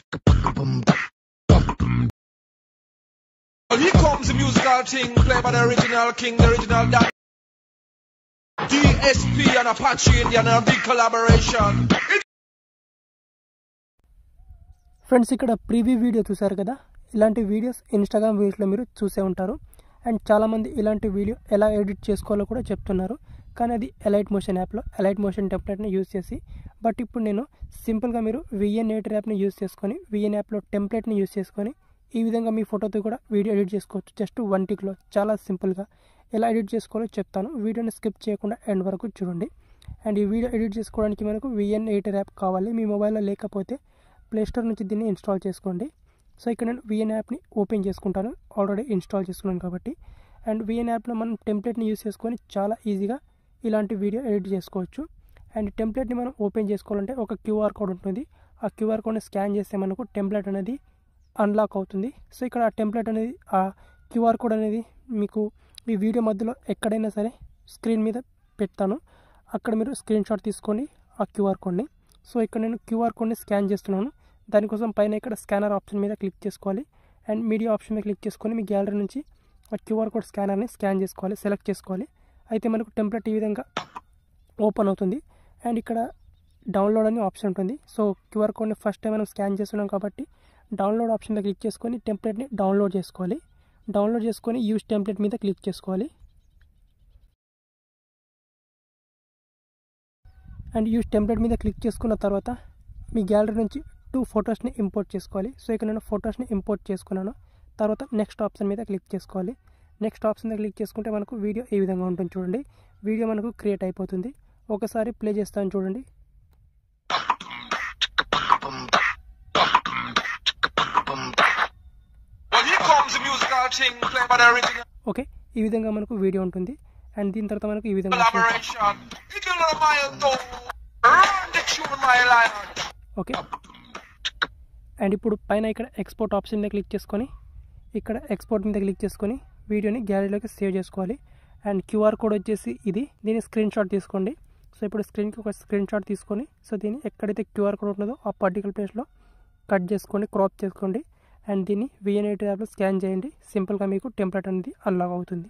Here comes the musical thing, played by the original king, the original DSP and Apache Indian, a big collaboration. Friends, ఇక్కడ preview video చూసారు కదా. ఇలాంటి videos Instagram వీడియోస్లో మీరు చూసే ఉంటారు. అండ్ చాలామంది ఇలాంటి వీడియో ఎలా ఎడిట్ చేసుకోవాలో కూడా చెప్తున్నారు. కానీ అది ఎలైట్ మోషన్ యాప్లో ఎలైట్ మోషన్ టెంప్లెట్ని యూజ్ చేసి, బట్ ఇప్పుడు నేను సింపుల్గా మీరు విఎన్ ఎడిటర్ యాప్ని యూజ్ చేసుకొని విఎన్ యాప్లో టెంప్లెట్ని యూజ్ చేసుకొని ఈ విధంగా మీ ఫోటోతో కూడా వీడియో ఎడిట్ చేసుకోవచ్చు. జస్ట్ 1 టిక్లో చాలా సింపుల్గా ఎలా ఎడిట్ చేసుకోవాలో చెప్తాను. వీడియోని స్కిప్ చేయకుండా ఎండ్ వరకు చూడండి. అండ్ ఈ వీడియో ఎడిట్ చేసుకోవడానికి మనకు విఎన్ ఎడిటర్ యాప్ కావాలి. మీ మొబైల్లో లేకపోతే ప్లేస్టోర్ నుంచి దీన్ని ఇన్స్టాల్ చేసుకోండి. సో ఇక్కడ నేను విఎన్ యాప్ని ఓపెన్ చేసుకుంటాను, ఆల్రెడీ ఇన్స్టాల్ చేసుకున్నాను కాబట్టి. అండ్ విఎన్ యాప్లో మనం టెంప్లెట్ని యూజ్ చేసుకొని చాలా ఈజీగా ఇలాంటి వీడియో ఎడిట్ చేసుకోవచ్చు. అండ్ టెంప్లెట్ని మనం ఓపెన్ చేసుకోవాలంటే ఒక క్యూఆర్ కోడ్ ఉంటుంది. ఆ క్యూఆర్ కోడ్ని స్కాన్ చేస్తే మనకు టెంప్లెట్ అనేది అన్లాక్ అవుతుంది. సో ఇక్కడ ఆ టెంప్లెట్ అనేది, ఆ క్యూఆర్ కోడ్ అనేది మీకు ఈ వీడియో మధ్యలో ఎక్కడైనా సరే స్క్రీన్ మీద పెడతాను. అక్కడ మీరు స్క్రీన్ షాట్ తీసుకోండి ఆ క్యూఆర్ కోడ్ని. సో ఇక్కడ నేను క్యూఆర్ కోడ్ని స్కాన్ చేస్తున్నాను. దానికోసం పైన ఇక్కడ స్కానర్ ఆప్షన్ మీద క్లిక్ చేసుకోవాలి. అండ్ మీడియా ఆప్షన్ మీద క్లిక్ చేసుకొని మీ గ్యాలరీ నుంచి ఆ క్యూఆర్ కోడ్ స్కానర్ని స్కాన్ చేసుకోవాలి, సెలెక్ట్ చేసుకోవాలి. అయితే మనకు టెంప్లెట్ ఈ విధంగా ఓపెన్ అవుతుంది. అండ్ ఇక్కడ డౌన్లోడ్ అనే ఆప్షన్ ఉంటుంది. సో క్యూఆర్ కోడ్ని ఫస్ట్ టైం మనం స్కాన్ చేస్తున్నాం కాబట్టి డౌన్లోడ్ ఆప్షన్ మీద క్లిక్ చేసుకొని టెంప్లెట్ని డౌన్లోడ్ చేసుకోవాలి. డౌన్లోడ్ చేసుకొని యూజ్ టెంప్లెట్ మీద క్లిక్ చేసుకోవాలి. అండ్ యూజ్ టెంప్లెట్ మీద క్లిక్ చేసుకున్న తర్వాత మీ గ్యాలరీ నుంచి 2 ఫొటోస్ని ఇంపోర్ట్ చేసుకోవాలి. సో ఇక్కడ నేను ఫొటోస్ని ఇంపోర్ట్ చేసుకున్నాను. తర్వాత నెక్స్ట్ ఆప్షన్ మీద క్లిక్ చేసుకోవాలి. నెక్స్ట్ ఆప్షన్ మీద క్లిక్ చేసుకుంటే మనకు వీడియో ఈ విధంగా ఉంటుంది. చూడండి, వీడియో మనకు క్రియేట్ అయిపోతుంది. ఒకసారి ప్లే చేస్తాను చూడండి. ఓకే, ఈ విధంగా మనకు వీడియో ఉంటుంది. అండ్ దీని తర్వాత మనకు ఈ విధంగా ఓకే. అండ్ ఇప్పుడు పైన ఇక్కడ ఎక్స్పోర్ట్ ఆప్షన్ మీద క్లిక్ చేసుకొని ఇక్కడ ఎక్స్పోర్ట్ మీద క్లిక్ చేసుకొని వీడియోని గ్యాలరీలోకి సేవ్ చేసుకోవాలి. అండ్ క్యూఆర్ కోడ్ వచ్చేసి దీన్ని స్క్రీన్ షాట్ తీసుకోండి. సో ఇప్పుడు స్క్రీన్కి ఒక స్క్రీన్ షాట్ తీసుకొని సో దీన్ని ఎక్కడైతే క్యూఆర్ కోడ్ ఉంటుందో ఆ పర్టికులర్ ప్లేస్లో కట్ చేసుకోండి, క్రాప్ చేసుకోండి. అండ్ దీన్ని విఎన్ ఎడిటర్ యాప్లో స్కాన్ చేయండి. సింపుల్గా మీకు టెంప్లెట్ అనేది అన్లాక్ అవుతుంది.